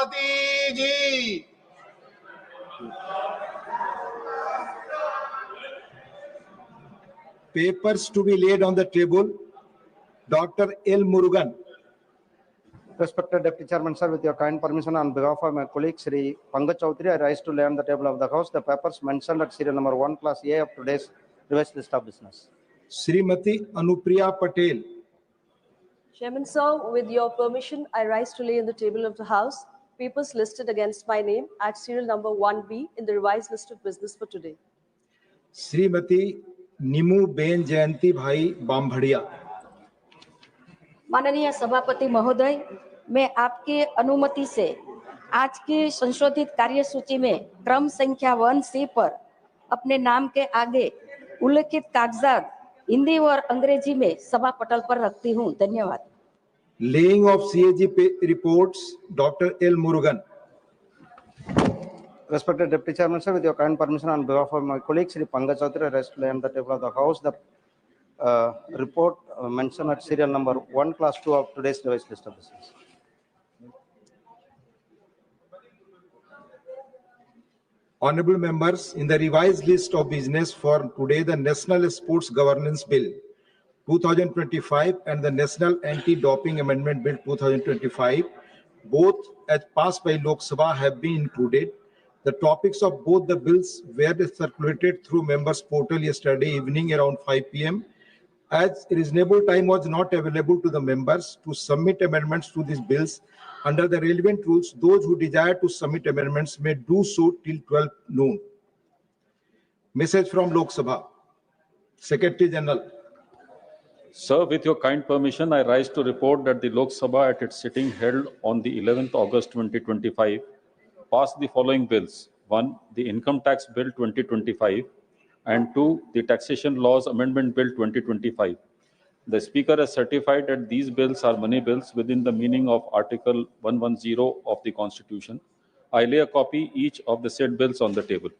सभापति जी। Papers to be laid on the table. Dr. L. Murugan. Respected Deputy Chairman, sir, with your kind permission, on behalf of my colleague Sri Pankaj Chaudhary, I rise to lay on the table of the House the papers mentioned at serial number 1 class A of today's revised list of business. Srimati Anupriya Patel. Chairman, sir, with your permission, I rise to lay on the table of the House papers listed against my name at serial number 1B in the revised list of business for today. Srimati Nimu Ben Jayanti Bhai Bambhadia. माननीय सभापति महोदय, मैं आपके अनुमति से आज की संशोधित कार्यसूची में क्रम संख्या 1C पर अपने नाम के आगे उल्लेखित कागजात हिंदी और अंग्रेजी में सभा पटल पर रखती हूं। धन्यवाद। Laying of CAG reports, Dr. L. Murugan. Respected Deputy Chairman, sir, with your kind permission, on behalf of my colleague Sri Pankaj Chaudhary, I rise to lay on the table of the House the report mentioned at serial number 1 class 2 of today's revised list of business. Honorable members, in the revised list of business for today, the National Sports Governance Bill 2025 and the National Anti-Doping Amendment Bill 2025, both as passed by Lok Sabha, have been included. The topics of both the bills were circulated through members' portal yesterday evening around 5 p.m. As reasonable time was not available to the members to submit amendments to these bills, under the relevant rules, those who desire to submit amendments may do so till 12 noon. Message from Lok Sabha. Secretary General. Sir, with your kind permission, I rise to report that the Lok Sabha at its sitting held on the 11th August 2025 passed the following bills. 1. The Income Tax Bill 2025 and 2. The Taxation Laws Amendment Bill 2025. The Speaker has certified that these bills are money bills within the meaning of Article 110 of the Constitution. I lay a copy each of the said bills on the table.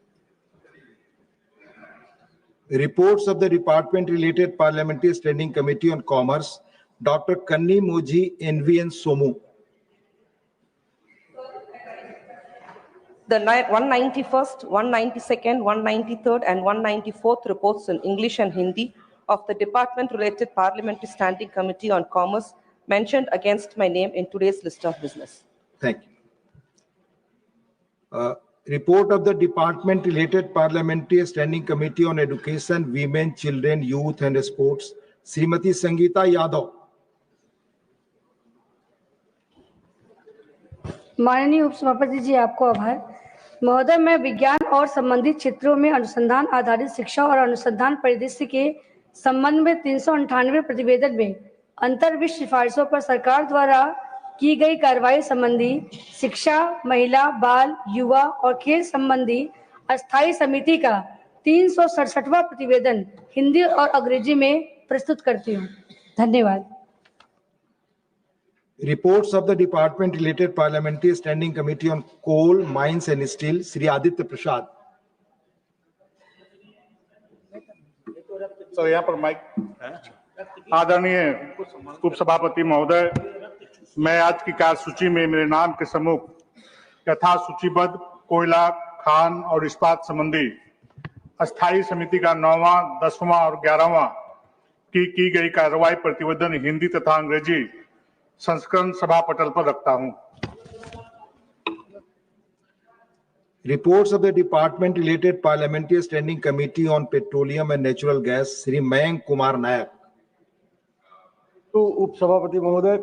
Reports of the Department-related Parliamentary Standing Committee on Commerce, Dr. Kanni Moji NVN Somu. The 191st, 192nd, 193rd and 194th reports in English and Hindi of the Department-related Parliamentary Standing Committee on Commerce mentioned against my name in today's list of business. Thank you. Report of the Department-related Parliamentary Standing Committee on Education, Women, Children, Youth and Sports, Srimati Sangeeta Yadav. माननीय उपसभापति जी, आपको आभार। महोदय, मैं विज्ञान और संबंधित क्षेत्रों में अनुसंधान आधारित शिक्षा और अनुसंधान परिदृश्य के संबंध में 398 प्रतिवेदन में अंतर्विश्व सिफारिशों पर सरकार द्वारा की गई कार्रवाई संबंधी शिक्षा, महिला, बाल, युवा और खेल संबंधी अस्थायी समिति का 367वां प्रतिवेदन हिंदी और अंग्रेजी में प्रस्तुत करती हूँ। धन्यवाद। Reports of the Department-related Parliamentary Standing Committee on Coal, Mines and Steel, Sri Aditya Prasad. Sir, यहाँ पर माइक। आदरणीय उपसभापति महोदय, मैं आज की कार्यसूची में मेरे नाम के सम्मुख यथा सूचीबद्ध कोयला, खान और इस्पात संबंधी अस्थायी समिति का 9वां, 10वां और 11वां की गई कार्रवाई प्रतिवेदन हिंदी तथा अंग्रेजी संस्करण सभा पटल पर रखता हूं। Reports of the Department-related Parliamentary Standing Committee on Petroleum and Natural Gas, Sri Mayank Kumar Nayak. तो उपसभापति महोदय,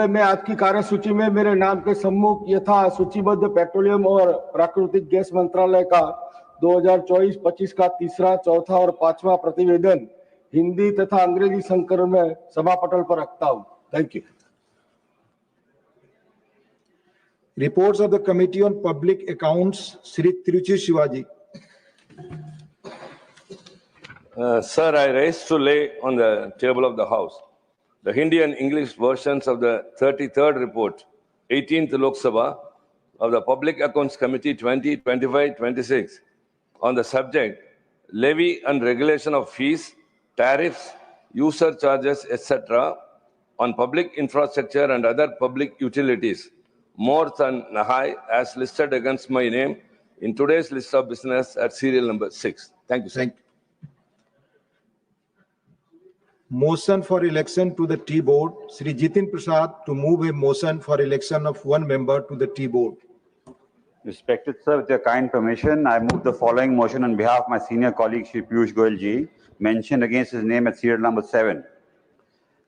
मैं आज की कार्यसूची में मेरे नाम के सम्मुख यथा सूचीबद्ध पेट्रोलियम और प्राकृतिक गैस मंत्रालय का 2024-25 का तीसरा, चौथा और पांचवा प्रतिवेदन हिंदी तथा अंग्रेजी संस्करण में सभा पटल पर रखता हूं। Thank you. Reports of the Committee on Public Accounts, Sri Tiruchi Shivaji. Sir, I rise to lay on the table of the House the Hindi and English versions of the 33rd report, 18th Lok Sabha of the Public Accounts Committee 2025-26 on the subject levy and regulation of fees, tariffs, user charges, etc. on public infrastructure and other public utilities more than Nahai as listed against my name in today's list of business at serial number 6. Thank you, sir. Thank you. Motion for election to the T board. Shri Jitin Prasad to move a motion for election of one member to the T board. Respected sir, with your kind permission, I move the following motion on behalf of my senior colleague Shri Piyush Goyal ji, mentioned against his name at serial number 7.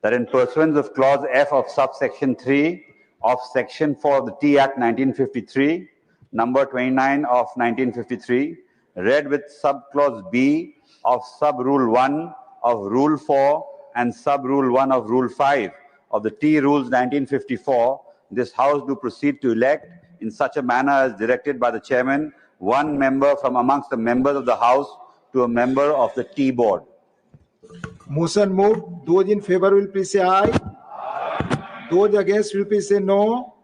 That in pursuance of clause F of subsection 3 of section 4 of the T Act 1953, number 29 of 1953, read with subclause B of sub-rule 1 of rule 4 and sub-rule 1 of rule 5 of the T Rules 1954, this House do proceed to elect in such a manner as directed by the chairman, one member from amongst the members of the House to a member of the T board. Motion moved. Those in favor will please say aye. Those against will please say no.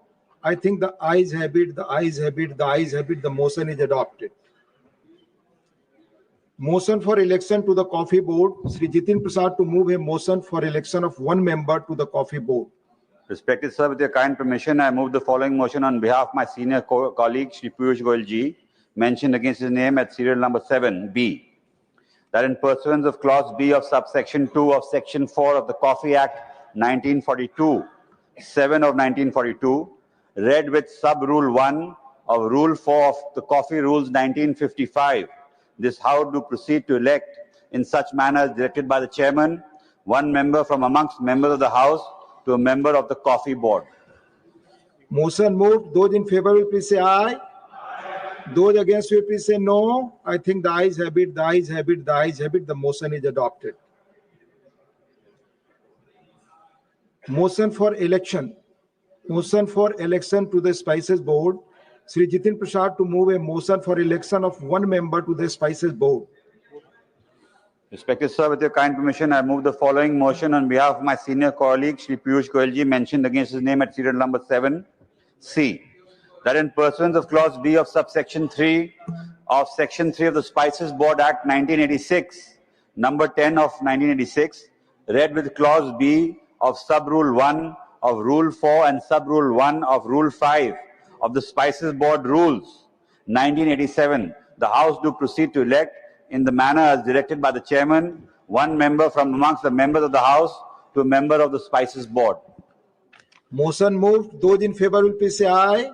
I think the ayes have it, the ayes have it, the ayes have it. The motion is adopted. Motion for election to the coffee board. Shri Jitin Prasad to move a motion for election of one member to the coffee board. Respected sir, with your kind permission, I move the following motion on behalf of my senior colleague Shri Piyush Goyal ji, mentioned against his name at serial number 7B. That in pursuance of clause B of subsection 2 of section 4 of the Coffee Act 1942, 7 of 1942, read with sub-rule 1 of rule 4 of the Coffee Rules 1955, this House do proceed to elect in such manner as directed by the chairman, one member from amongst members of the House to a member of the coffee board. Motion moved. Those in favor will please say aye. Those against will please say no. I think the ayes have it, the ayes have it, the ayes have it. The motion is adopted. Motion for election. Motion for election to the Spices Board. Shri Jitin Prasad to move a motion for election of one member to the Spices Board. Respected sir, with your kind permission, I move the following motion on behalf of my senior colleague Shri Piyush Goyal ji, mentioned against his name at serial number 7C. That in pursuance of clause B of subsection 3 of section 3 of the Spices Board Act 1986, number 10 of 1986, read with clause B of sub-rule 1 of rule 4 and sub-rule 1 of rule 5 of the Spices Board Rules 1987, the House do proceed to elect in the manner as directed by the chairman, one member from amongst the members of the House to a member of the Spices Board. Motion moved. Those in favor will please say aye.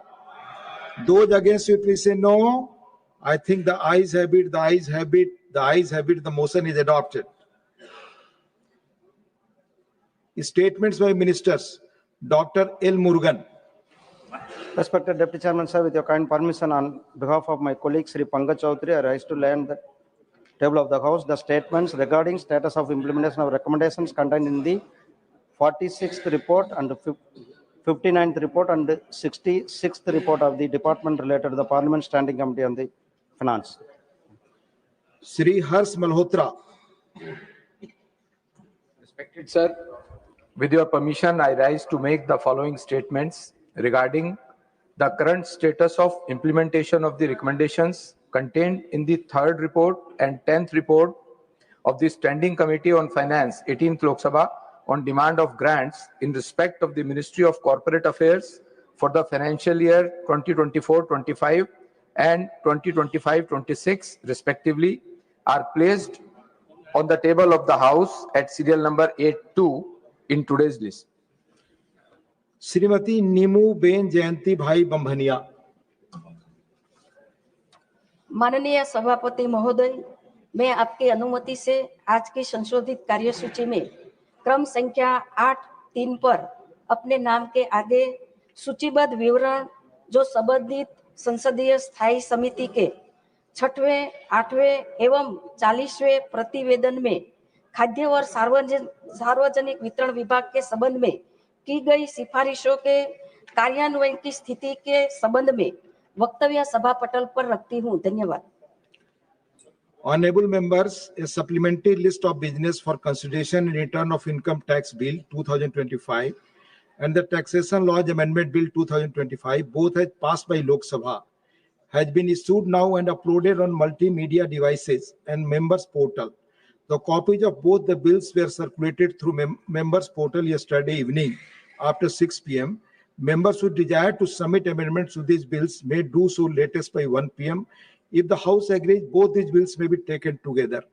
Those against will please say no. I think the ayes have it, the ayes have it, the ayes have it. The motion is adopted. Statements by ministers. Dr. L. Murugan. Respected Deputy Chairman, sir, with your kind permission, on behalf of my colleague Sri Pankaj Chaudhary, I rise to lay on the table of the House the statements regarding status of implementation of recommendations contained in the 46th report and 59th report and 66th report of the department related to the Parliament Standing Committee on the Finance. Shri Harsh Malhotra. Respected sir, with your permission, I rise to make the following statements regarding the current status of implementation of the recommendations contained in the 3rd report and 10th report of the Standing Committee on Finance, 18th Lok Sabha, on demand of grants in respect of the Ministry of Corporate Affairs for the financial year 2024-25 and 2025-26 respectively, are placed on the table of the House at serial number 82 in today's list. Shrimati Neemu ben Jayanti bhai Bambhania. माननीय सभापति महोदय, मैं आपकी अनुमति से आज की संशोधित कार्यसूची में क्रम संख्या 8(3) पर अपने नाम के आगे सूचीबद्ध विवरण जो संबंधित संसदीय स्थायी समिति के 6वें, 8वें एवं 40वें प्रतिवेदन में खाद्य और सार्वजनिक वितरण विभाग के संबंध में की गई सिफारिशों के कार्यान्वयन की स्थिति के संबंध में वक्तव्य सभा पटल पर रखती हूँ। धन्यवाद। Honorable members, a supplementary list of business for consideration in return of income tax bill 2025 and the taxation laws amendment bill 2025, both has passed by Lok Sabha, has been issued now and uploaded on multimedia devices and members portal. The copies of both the bills were circulated through members portal yesterday evening after 6 p.m. Members who desire to submit amendments to these bills may do so latest by 1 p.m. If the House agrees, both these bills may be taken together.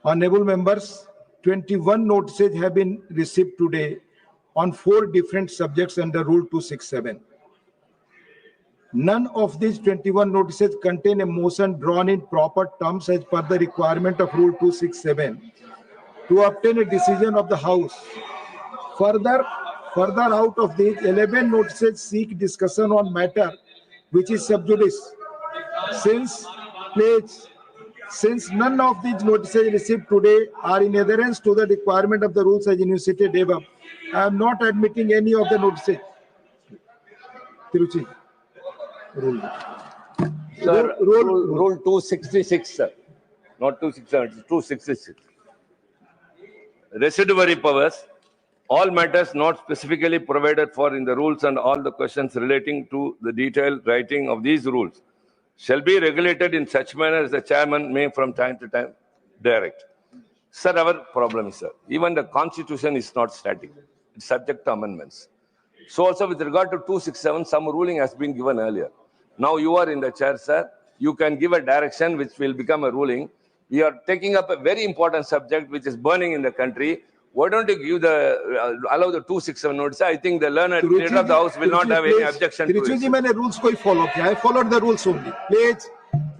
Honorable members, 21 notices have been received today on 4 different subjects under Rule 267. None of these 21 notices contain a motion drawn in proper terms as per the requirement of Rule 267 to obtain a decision of the House. Further out of these, 11 notices seek discussion on matter which is sub judice. Since none of these notices received today are in adherence to the requirement of the rules as enumerated above, I am not admitting any of the notices. Tiruchi. Rule. Sir, rule 266, sir. Not 267, it's 266. Residuary powers, all matters not specifically provided for in the rules and all the questions relating to the detailed writing of these rules shall be regulated in such manner as the chairman may from time to time direct. Sir, our problem is, sir, even the constitution is not static. It's subject to amendments. So also with regard to 267, some ruling has been given earlier. Now you are in the chair, sir. You can give a direction which will become a ruling. We are taking up a very important subject which is burning in the country. Why don't you give allow the 267 notice? I think the learned leader of the House will not have any objection to it. Tiruchi ji, मैंने rules को ही follow किया. I followed the rules only. Please,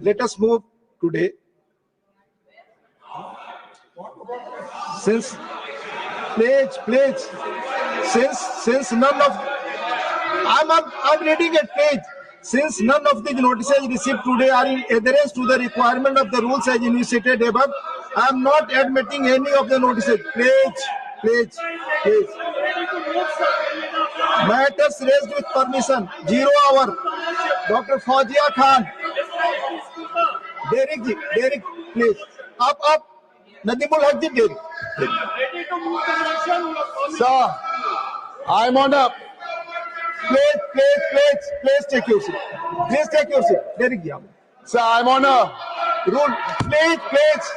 let us move today. Since none of, I'm reading a page. Since none of the notices received today are in adherence to the requirement of the rules as enumerated above, I am not admitting any of the notices. Please. Matters raised with permission. 0 hour. Dr. Fawzia Khan. Derek, please. Up. Nadimul Haq ji, Derek. Sir, I'm on a. Please take your seat. Please take your seat. Derek ji, sir, I'm on a rule. Please.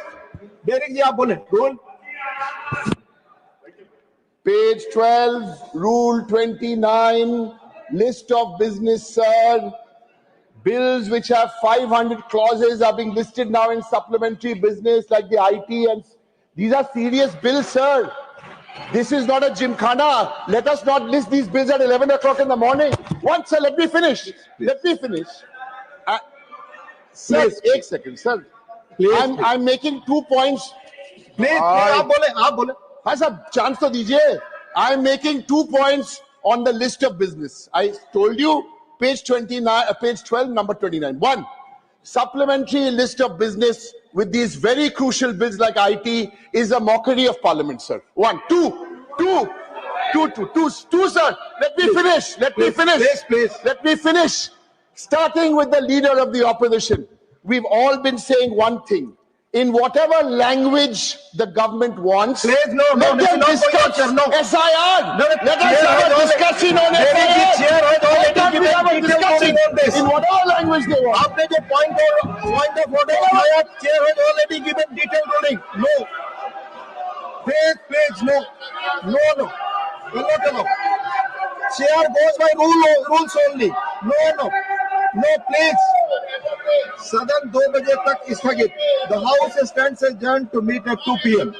Derek ji, आप बोले. Rule. Page 12, Rule 29, list of business, sir. Bills which have 500 clauses are being listed now in supplementary business like the IT, and these are serious bills, sir. This is not a gymkhana. Let us not list these bills at 11 o'clock in the morning. Once, sir, let me finish. Sir, 1 second, sir. I'm making 2 points. Please, आप बोले. हाँ sir, chance तो दीजिए. I'm making 2 points on the list of business. I told you, page 29, page 12, number 29. 1, supplementary list of business with these very crucial bills like IT is a mockery of Parliament, sir. 1, 2, sir. Let me finish. Starting with the leader of the opposition, we've all been saying one thing. In whatever language the government wants, let them discuss SIR. Let us have a discussion on SIR. Let them have a discussion in whatever language they want. आपने जो point of order आया, chair has already given detailed ruling. No. Please, no. Chair goes by rules only. No, please. Sadan 2 बजे तक स्थगित. The House stands adjourned to meet at 2 p.m.